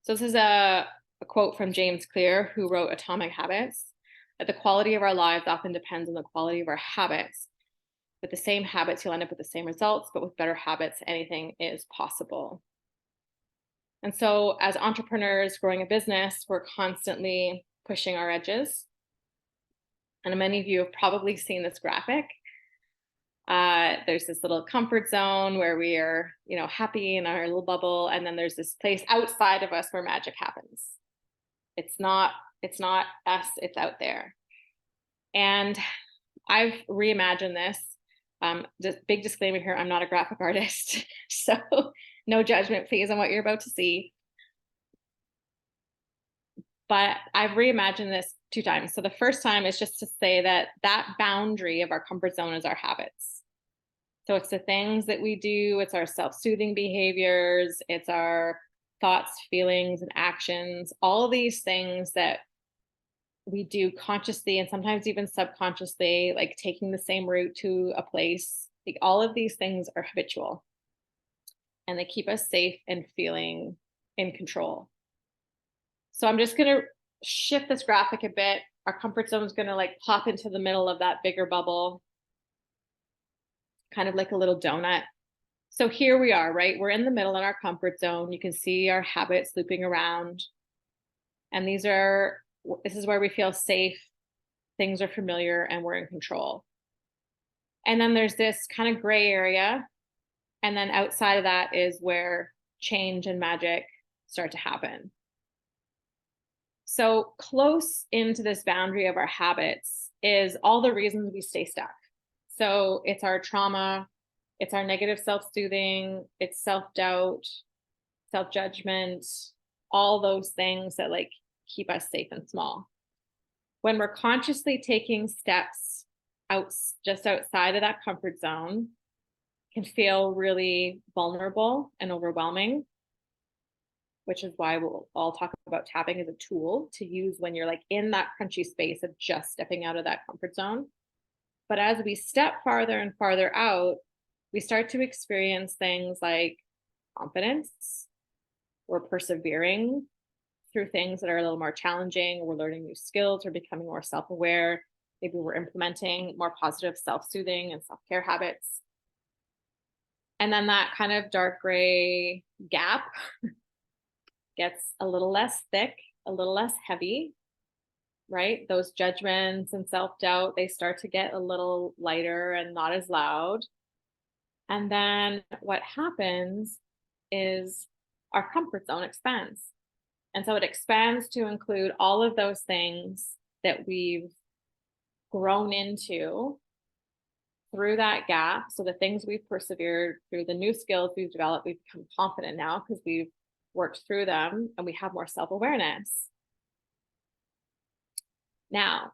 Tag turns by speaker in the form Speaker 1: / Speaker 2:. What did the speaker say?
Speaker 1: So this is a quote from James Clear, who wrote Atomic Habits, that the quality of our lives often depends on the quality of our habits. With the same habits, you'll end up with the same results, but with better habits, anything is possible. And so as entrepreneurs growing a business, we're constantly pushing our edges. And many of you have probably seen this graphic. There's this little comfort zone where we are, happy in our little bubble. And then there's this place outside of us where magic happens. It's not us, it's out there. And I've reimagined this. Just big disclaimer here, I'm not a graphic artist, so no judgment please on what you're about to see. But I've reimagined this 2 times. So the first time is just to say that boundary of our comfort zone is our habits. So it's the things that we do, it's our self-soothing behaviors, it's our thoughts, feelings, and actions, all of these things that we do consciously and sometimes even subconsciously, like taking the same route to a place. Like all of these things are habitual and they keep us safe and feeling in control. So I'm just going to shift this graphic a bit. Our comfort zone is going to like pop into the middle of that bigger bubble, kind of like a little donut. So here we are, right? We're in the middle in our comfort zone. You can see our habits looping around. And this is where we feel safe. Things are familiar and we're in control. And then there's this kind of gray area. And then outside of that is where change and magic start to happen. So close into this boundary of our habits is all the reasons we stay stuck. So it's our trauma, it's our negative self-soothing, it's self-doubt, self-judgment, all those things that like keep us safe and small. When we're consciously taking steps just outside of that comfort zone, can feel really vulnerable and overwhelming, which is why we'll all talk about tapping as a tool to use when you're like in that crunchy space of just stepping out of that comfort zone. But as we step farther and farther out, we start to experience things like confidence. We're persevering through things that are a little more challenging. We're learning new skills. We're becoming more self-aware. Maybe we're implementing more positive self-soothing and self-care habits. And then that kind of dark gray gap gets a little less thick, a little less heavy, right? Those judgments and self-doubt, they start to get a little lighter and not as loud. And then what happens is our comfort zone expands. And so it expands to include all of those things that we've grown into through that gap. So the things we've persevered through, the new skills we've developed, we've become confident now because we've worked through them and we have more self-awareness. Now,